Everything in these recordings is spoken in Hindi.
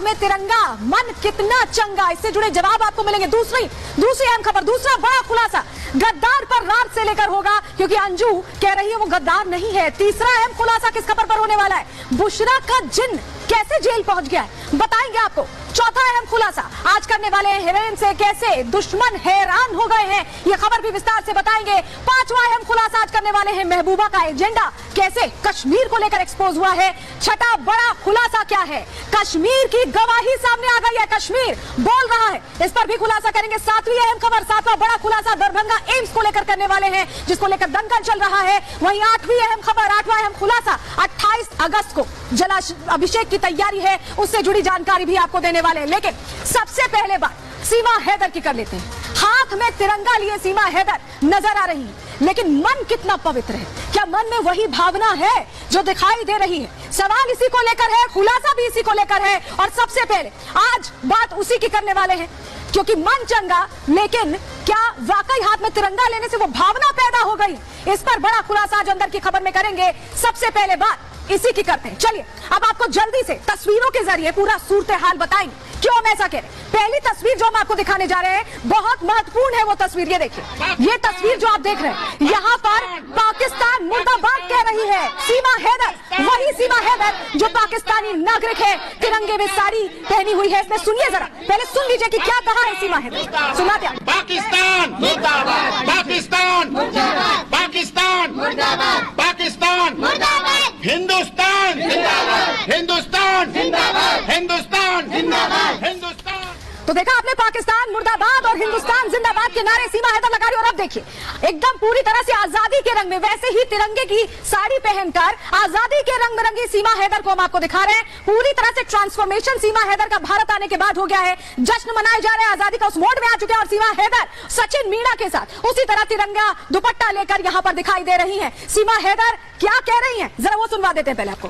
हाथ में तिरंगा, मन कितना चंगा। इससे जुड़े जवाब आपको मिलेंगे। दूसरी अहम खबर, दूसरा बड़ा खुलासा गद्दार पर रात से लेकर होगा, क्योंकि अंजू कह रही है वो गद्दार नहीं है। तीसरा अहम खुलासा किस खबर पर होने वाला है, बुशरा का जिन कैसे जेल पहुंच गया है, बताएंगे आपको। चौथा अहम खुलासा आज करने वाले हैं, हिरेन से कैसे दुश्मन हैरान हो गए हैं, ये खबर भी विस्तार से बताएंगे। पांचवा अहम खुलासा आज करने वाले हैं, महबूबा का एजेंडा कैसे कश्मीर को लेकर एक्सपोज हुआ है। छठा बड़ा खुलासा क्या है, कश्मीर की गवाही सामने आ गई है, कश्मीर बोल रहा है, इस पर भी खुलासा करेंगे। सातवीं अहम खबर, सातवां बड़ा खुलासा दरभंगा एम्स को लेकर करने वाले हैं, जिसको लेकर दंगल चल रहा है। वहीं आठवीं अहम खबर, आठवां अहम खुलासा 28 अगस्त को जलाभिषेक की तैयारी है, उससे जुड़ी जानकारी भी आपको देने वाले हैं। लेकिन सबसे पहले बात सीमा हैदर की कर लेते हैं। हाथ में तिरंगा लिए सीमा हैदर नजर आ रही है, लेकिन मन कितना पवित्र है, क्या मन में वही भावना है जो दिखाई दे रही है। सवाल इसी को लेकर है, खुलासा भी इसी को लेकर है, और सबसे पहले आज बात उसी की करने वाले हैं, क्योंकि मन चंगा, लेकिन क्या वाकई हाथ में तिरंगा लेने से वो भावना पैदा हो गई, इस पर बड़ा खुलासा आज अंदर की खबर में करेंगे। सबसे पहले बात इसी की करते हैं। चलिए अब आपको जल्दी से तस्वीरों के जरिए पूरा सूरत हाल बताएंगे, क्यों हम ऐसा कह रहे हैं। पहली तस्वीर जो हम आपको दिखाने जा रहे हैं बहुत महत्वपूर्ण है, वो तस्वीर ये देखिए, ये तस्वीर जो आप देख रहे हैं, यहाँ पर पाकिस्तान मुर्दाबाद कह रही है सीमा हैदर, वही सीमा हैदर जो पाकिस्तानी नागरिक है, तिरंगे में साड़ी पहनी हुई है। इसमें सुनिए जरा, पहले सुन लीजिए कि क्या कहा है सीमा हैदर, सुनाते हैं। पाकिस्तान मुर्दाबाद, पाकिस्तान मुर्दाबाद, पाकिस्तान मुर्दाबाद, पाकिस्तान मुर्दाबाद, हिंदुस्तान जिंदाबाद, हिंदुस्तान जिंदाबाद, हिंदुस्तान जिंदाबाद, हिंदुस्तान। तो देखा आपने, पाकिस्तान मुर्दाबाद और हिंदुस्तान जिंदाबाद के नारे सीमा हैदर लगा रही। और अब देखिए एकदम पूरी तरह से आजादी के रंग में, वैसे ही तिरंगे की साड़ी पहनकर आजादी के रंग में रंगी सीमा हैदर को हम आपको दिखा रहे हैं। पूरी तरह से ट्रांसफॉर्मेशन सीमा हैदर का भारत आने के बाद हो गया है, जश्न मनाए जा रहे हैं, आजादी का उस मोड में आ चुके हैं। और सीमा हैदर सचिन मीणा के साथ उसी तरह तिरंगा दुपट्टा लेकर यहाँ पर दिखाई दे रही है। सीमा हैदर क्या कह रही है, जरा वो सुनवा देते हैं पहले आपको।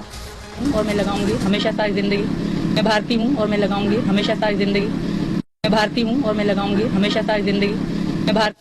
और मैं लगाऊंगी हमेशा सारी जिंदगी, मैं भारतीय हूँ और मैं लगाऊंगी हमेशा सारी जिंदगी, मैं भारतीय हूँ और मैं लगाऊंगी हमेशा सारी जिंदगी, मैं भारत।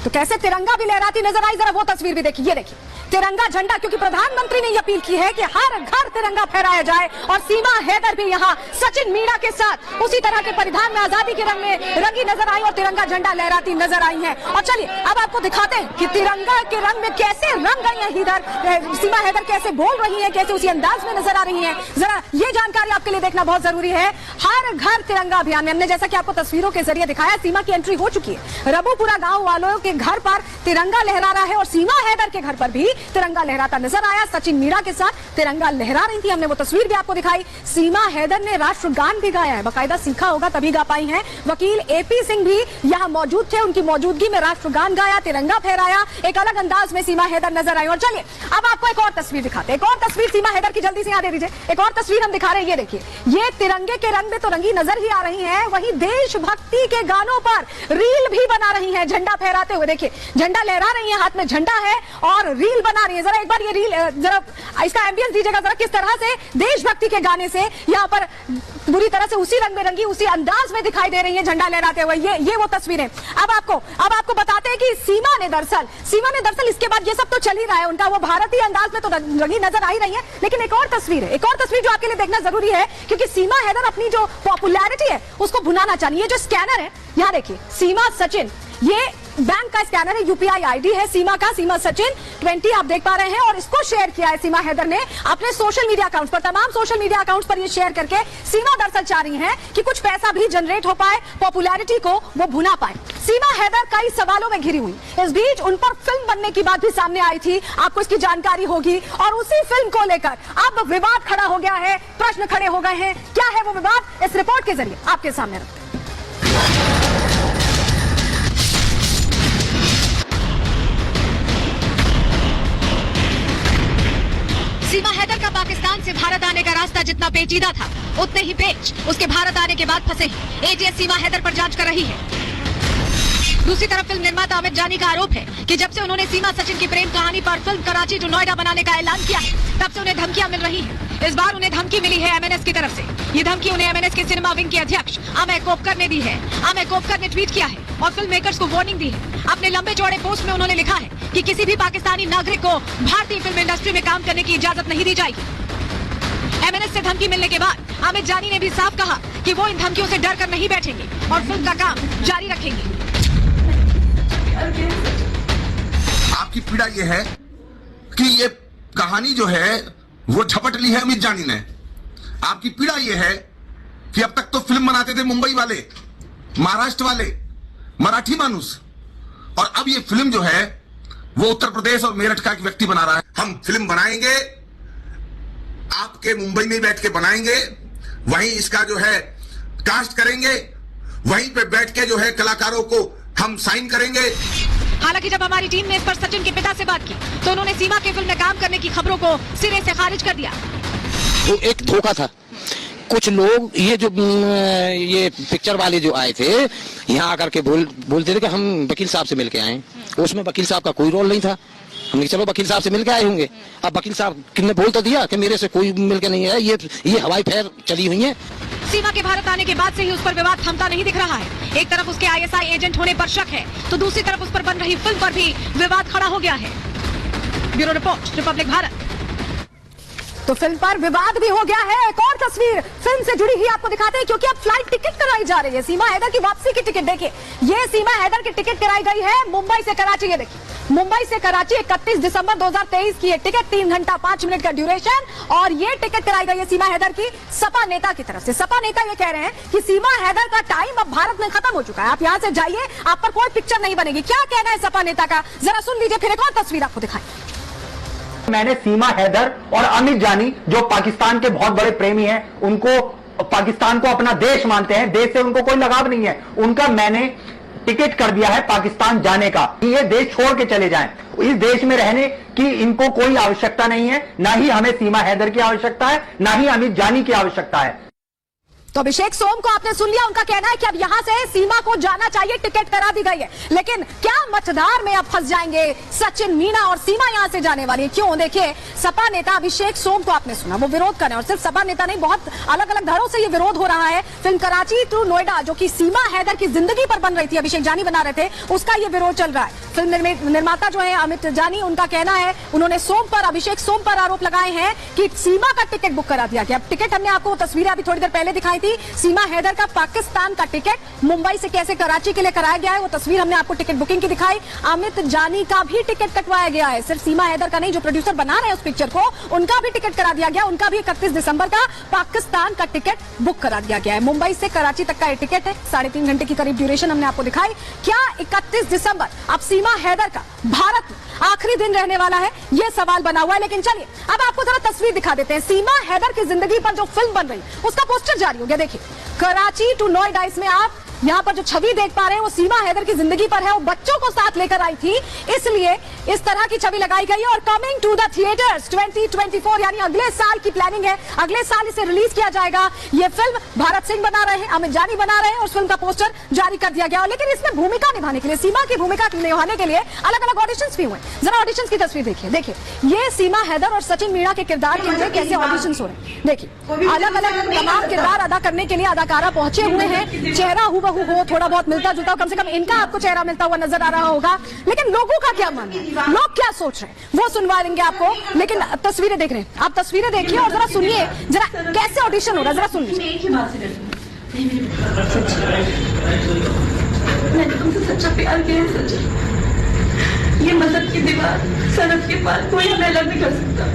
तो कैसे तिरंगा भी लहराती नजर आई, जरा वो तस्वीर भी देखिए। ये देखिए तिरंगा झंडा, क्योंकि प्रधानमंत्री ने यह अपील की है कि हर घर तिरंगा फहराया जाए, और सीमा हैदर भी यहाँ सचिन मीणा के साथ उसी तरह के परिधान में आजादी के रंग में रंगी नजर आई और तिरंगा झंडा लहराती नजर आई है। और चलिए अब आपको दिखाते हैं कि तिरंगा के रंग में कैसे रंग गई है इधर सीमा हैदर, कैसे बोल रही है, कैसे उसी अंदाज में नजर आ रही है। जरा ये जानकारी आपके लिए देखना बहुत जरूरी है। हर घर तिरंगा अभियान में हमने जैसा कि आपको तस्वीरों के जरिए दिखाया, सीमा की एंट्री हो चुकी है। रबूपुरा गांव वालों के घर पर तिरंगा लहरा रहा है, और सीमा हैदर के घर पर भी तिरंगा लहराता नजर आया। सचिन मीणा के साथ तिरंगा लहरा रही थी, हमने वो तस्वीर भी आपको दिखाई। सीमा हैदर ने राष्ट्रगान भी गाया है, बाकायदा सीखा होगा तभी गा पाई हैं। वकील एपी सिंह भी यहाँ मौजूद थे, उनकी मौजूदगी में राष्ट्रगान गाया, तिरंगा फहराया, एक अलग अंदाज में सीमा हैदर नजर आई। और चलिए अब आपको एक और तस्वीर दिखाते हैं, एक और तस्वीर सीमा हैदर की, जल्दी से यहाँ दे दीजिए। एक और तस्वीर हम दिखा रहे हैं, ये देखिए, ये तिरंगे के रंग में तो रंगी नजर ही आ रही है, वहीं देशभक्ति के गानों पर रील भी बना रही है झंडा फहराते हुए। देखिए झंडा लहरा रही है, हाथ में झंडा है और रील बना रही है। जरा एक बार ये रील, जरा इसका एम्बियंस दीजिएगा जरा, किस तरह से देशभक्ति के गाने से यहाँ पर बुरी तरह से उसी रंग में रंगी, उसी अंदाज में दिखाई दे रही है झंडा लहराते हुए। ये वो तस्वीरें। अब आपको बताते हैं कि सीमा ने दरअसल इसके बाद ये सब तो चल ही रहा है, उनका वो भारतीय अंदाज में तो रंगी नजर आ ही रही है, लेकिन एक और तस्वीर है, एक और तस्वीर जो आपके लिए देखना जरूरी है, क्योंकि सीमा हैदर अपनी जो पॉपुलैरिटी है उसको भुनाना चाहिए। ये जो स्कैनर है यहाँ देखिए, सीमा सचिन, ये बैंक का स्कैनर है, यूपीआई आईडी है सीमा का, सीमा सचिन 20 आप देख पा रहे हैं, और इसको शेयर किया है सीमा हैदर ने अपने सोशल मीडिया अकाउंट्स पर, तमाम सोशल मीडिया अकाउंट्स पर ये शेयर करके सीमा दरअसल चाह रही हैं कि कुछ पैसा भी जनरेट हो पाए, पॉपुलैरिटी को वो भुना पाए। सीमा हैदर कई सवालों में घिरी हुई, इस बीच उन पर फिल्म बनने की बात भी सामने आई थी, आपको इसकी जानकारी होगी, और उसी फिल्म को लेकर अब विवाद खड़ा हो गया है, प्रश्न खड़े हो गए हैं। क्या है वो विवाद, इस रिपोर्ट के जरिए आपके सामने रखते हैं। सीमा हैदर का पाकिस्तान से भारत आने का रास्ता जितना पेचीदा था, उतने ही पेच उसके भारत आने के बाद फंसे हैं। एटीएस सीमा हैदर पर जांच कर रही है। दूसरी तरफ फिल्म निर्माता अमित जानी का आरोप है कि जब से उन्होंने सीमा सचिन की प्रेम कहानी पर फिल्म कराची टू नोएडा बनाने का ऐलान किया है, तब से उन्हें धमकियां मिल रही हैं। इस बार उन्हें धमकी मिली है एमएनएस की तरफ से। ये धमकी उन्हें एमएनएस के सिनेमा विंग के अध्यक्ष अमय कोपकर ने दी है। अमय कोपकर ने ट्वीट किया है और फिल्म मेकर्स को वार्निंग दी है। अपने लंबे चौड़े पोस्ट में उन्होंने लिखा है कि किसी भी पाकिस्तानी नागरिक को भारतीय फिल्म इंडस्ट्री में काम करने की इजाजत नहीं दी जाएगी। फेमिनिस्ट से धमकी मिलने के बाद अमित जानी ने भी साफ कहा कि वो इन धमकियों से डर कर नहीं बैठेंगे और फिल्म का काम जारी रखेंगे। आपकी पीड़ा ये है कि ये कहानी जो है वो झपट ली है अमित जानी ने। आपकी पीड़ा ये है कि अब तक तो फिल्म बनाते थे मुंबई वाले, महाराष्ट्र वाले, मराठी मानुस, और अब ये फिल्म जो है वो उत्तर प्रदेश और मेरठ का एक व्यक्ति बना रहा है। हम फिल्म बनाएंगे, आपके मुंबई में बैठ के बनाएंगे, वहीं इसका जो है कास्ट करेंगे, वहीं पे बैठ के जो है कलाकारों को हम साइन करेंगे। हालांकि जब हमारी टीम ने इस पर सचिन के पिता से बात की तो उन्होंने सीमा के फिल्म में काम करने की खबरों को सिरे से खारिज कर दिया। वो एक धोखा था। कुछ लोग ये पिक्चर वाले जो आए थे यहाँ आकर के बोलते थे कि हम वकील साहब से मिलके आए। उसमें वकील साहब का कोई रोल नहीं था। हमने चलो वकील साहब से मिलके आए होंगे। अब वकील साहब किन्ने बोल तो दिया कि मेरे से कोई मिलके नहीं है, ये हवाई फेर चली हुई है। सीमा के भारत आने के बाद से ही उस पर विवाद थमता नहीं दिख रहा है। एक तरफ उसके आईएसआई एजेंट होने पर शक है तो दूसरी तरफ उस पर बन रही फिल्म पर भी विवाद खड़ा हो गया है। Bureau report, Republic Bharat. तो फिल्म पर विवाद भी हो गया है। एक और तस्वीर फिल्म से जुड़ी हुई आपको दिखाते हैं, क्योंकि अब फ्लाइट टिकट कराई जा रही है। सीमा हैदर की वापसी की टिकट देखिए, ये सीमा हैदर की टिकट कराई गई है मुंबई से कराची। ये देखिए, मुंबई से कराची 31 दिसंबर 2023 की ये टिकट, 3 घंटा 5 मिनट का ड्यूरेशन, और ये टिकट कराई गई है सीमा हैदर की सपा नेता की तरफ से। सपा नेता ये कह रहे हैं कि सीमा हैदर का टाइम अब भारत में खत्म हो चुका है, आप यहां से जाइए, आप पर कोई पिक्चर नहीं बनेगी। क्या कहना है सपा नेता का, जरा सुन लीजिए, फिर एक और तस्वीर आपको दिखाएं। मैंने सीमा हैदर और अमित जानी, जो पाकिस्तान के बहुत बड़े प्रेमी हैं, उनको पाकिस्तान को अपना देश मानते हैं, देश से उनको कोई लगाव नहीं है, उनका मैंने टिकट कर दिया है पाकिस्तान जाने का, ये देश छोड़ के चले जाएं। इस देश में रहने की इनको कोई आवश्यकता नहीं है, ना ही हमें सीमा हैदर की आवश्यकता है, ना ही अमित जानी की आवश्यकता है। तो अभिषेक सोम को आपने सुन लिया, उनका कहना है कि अब यहां से सीमा को जाना चाहिए, टिकट करा दी गई है। लेकिन क्या मतदार में अब फंस जाएंगे सचिन मीणा और सीमा यहां से जाने वाली है? क्यों? देखिए, सपा नेता अभिषेक सोम को आपने सुना, वो विरोध कर रहे हैं, और सिर्फ सपा नेता नहीं, बहुत अलग अलग धारों से ये विरोध हो रहा है। फिल्म कराची टू नोएडा, जो कि सीमा हैदर की जिंदगी पर बन रही थी, अभिषेक जानी बना रहे थे, उसका ये विरोध चल रहा है। फिल्म निर्माता जो है अमित जानी, उनका कहना है, उन्होंने सोम पर, अभिषेक सोम पर आरोप लगाए हैं कि सीमा का टिकट बुक करा दिया गया। टिकट हमने आपको तस्वीरें अभी थोड़ी देर पहले दिखाई थी, सीमा हैदर का पाकिस्तान का टिकट मुंबई से कैसे कराची के लिए कराया गया है, वो तस्वीर हमने आपको टिकट बुकिंग की दिखाई। अमित जानी का भी टिकट कटवाया गया है, सिर्फ सीमा हैदर का नहीं, जो प्रोड्यूसर बना रहे हैं उस पिक्चर को, उनका भी टिकट करा दिया गया, उनका भी 31 दिसंबर का पाकिस्तान का टिकट बुक करा दिया गया है। मुंबई से कराची तक का ये टिकट है, 3.5 घंटे की करीब ड्यूरेशन हमने आपको दिखाई। क्या 31 दिसंबर अब सीमा हैदर का भारत आखिरी दिन रहने वाला है, ये सवाल बना हुआ है। लेकिन चलिए अब आपको जरा तस्वीर दिखा देते हैं। सीमा हैदर की जिंदगी पर जो फिल्म बन रही, उसका पोस्टर जारी हो गया। देखिए, कराची टू नोएडा, इसमें आप यहाँ पर जो छवि देख पा रहे हैं वो सीमा हैदर की जिंदगी पर है। वो बच्चों को साथ लेकर आई थी, इसलिए इस तरह की छवि लगाई गई है। और कमिंग टू द थिएटर्स 2024, यानी अगले साल की प्लानिंग है, अगले साल इसे रिलीज किया जाएगा। ये फिल्म भारत सिंह बना रहे हैं, अमित जानी बना रहे हैं, और उस फिल्म का पोस्टर जारी कर दिया गया। लेकिन इसमें भूमिका निभाने के लिए, सीमा की भूमिका निभाने के लिए अलग अलग ऑडिशंस भी हुए। जरा ऑडिशंस की तस्वीर देखिए। देखिए, ये सीमा हैदर और सचिन मीणा के किरदार के लिए कैसे ऑडिशंस हो रहे हैं। देखिए, अलग अलग तमाम किरदार अदा करने के लिए अदाकारा पहुंचे हुए हैं। चेहरा हुबहू हो, थोड़ा बहुत मिलता जुलता हो, कम से कम इनका आपको चेहरा मिलता हुआ नजर आ रहा होगा। लेकिन लोगों का क्या मानना है, लोग क्या सोच रहे हैं, वो सुनवा देंगे आपको। लेकिन तस्वीरें देख रहे हैं, आप तस्वीरें देखिए और जरा सुनिए, जरा कैसे ऑडिशन हो रहा है, जरा सुन लीजिए। मैंने तुमसे सच्चा प्यार किया है सचिन, ये मजहब की दीवार, सरहद के पार कोई हमें अलग नहीं कर सकता।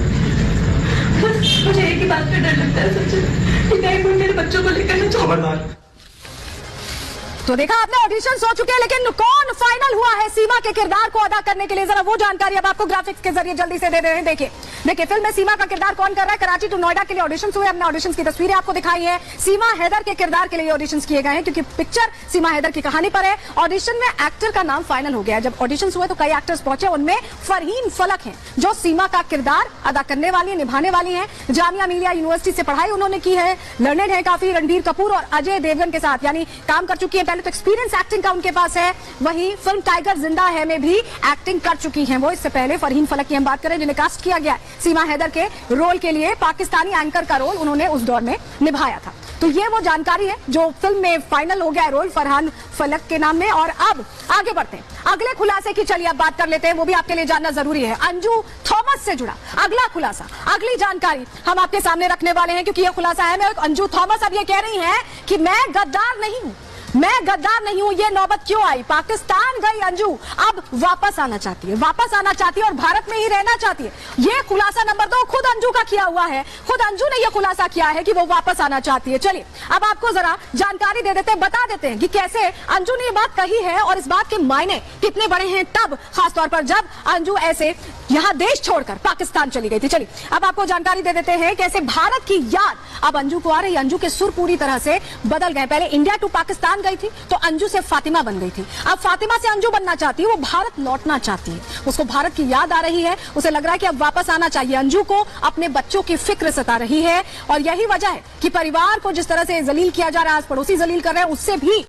बस मुझे एक ही बात का डर लगता है सचिन, कि कहीं कोई मेरे बच्चों को लेकर खबरदार। तो देखा आपने, ऑडिशंस हो चुके हैं, लेकिन कौन फाइनल हुआ है सीमा के किरदार को अदा करने के लिए, जरा वो जानकारी अब आपको ग्राफिक्स के जरिए जल्दी से दे रहे हैं। देखिए देखिए, फिल्म में सीमा का किरदार कौन कर रहा है। कराची टू नोएडा के लिए ऑडिशंस हुए, हमने ऑडिशंस की तस्वीरें आपको दिखाई है। सीमा हैदर के किरदार के लिए ऑडिशंस किए गए हैं, क्योंकि पिक्चर सीमा हैदर की कहानी पर है। ऑडिशन में एक्टर का नाम फाइनल हो गया है। जब ऑडिशंस हुए तो कई एक्टर्स पहुंचे, उनमें फरहीन फलक हैं, जो सीमा का किरदार अदा करने वाली, निभाने वाली है। जामिया मिलिया यूनिवर्सिटी से पढ़ाई उन्होंने की है, लर्नेड है काफी। रणबीर कपूर और अजय देवगन के साथ यानी काम कर चुकी है, पहले तो एक्सपीरियंस एक्टिंग का उनके पास है। वहीं फिल्म टाइगर जिंदा है में भी एक्टिंग कर चुकी हैं वो। इससे पहले फरहीन फलक की हम बात करें, जिन्हें कास्ट किया गया सीमा हैदर के रोल के लिए, पाकिस्तानी एंकर का रोल उन्होंने उस दौर में निभाया था। तो ये वो जानकारी है जो फिल्म में फाइनल हो गया है रोल फरहान फलक के नाम में। और अब आगे बढ़ते हैं अगले खुलासे की, चलिए अब बात कर लेते हैं, वो भी आपके लिए जानना जरूरी है। अंजू थॉमस से जुड़ा अगला खुलासा, अगली जानकारी हम आपके सामने रखने वाले हैं, क्योंकि यह खुलासा है। मैं अंजू थॉमस अब ये कह रही हैं कि मैं गद्दार नहीं हूं, मैं गद्दार नहीं हूं। ये नौबत क्यों आई? पाकिस्तान गई अंजू, अब वापस आना चाहती है, वापस आना चाहती है और भारत में ही रहना चाहती है। ये खुलासा नंबर 2 खुद अंजू का किया हुआ है, खुद अंजू ने यह खुलासा किया है कि वो वापस आना चाहती है। चलिए अब आपको जरा जानकारी दे देते हैं, बता देते हैं कि कैसे अंजू ने ये बात कही है और इस बात के मायने कितने बड़े हैं, तब खासतौर पर जब अंजू ऐसे यहां देश छोड़कर पाकिस्तान चली गई थी। चलिए अब आपको जानकारी दे देते हैं कैसे भारत की याद अब अंजू को आ रही। अंजू के सुर पूरी तरह से बदल गए। पहले इंडिया टू पाकिस्तान गई थी तो अंजू से फातिमा बन गई थी, अब फातिमा से अंजू बनना चाहती है, वो भारत लौटना चाहती है, उसको भारत की याद आ रही है, उसे लग रहा है कि अब वापस आना चाहिए। अंजू को अपने बच्चों की फिक्र सता रही है और यही वजह है कि परिवार को जिस तरह से जलील किया जा रहा है, आज पड़ोसी जलील कर रहे हैं, उससे भी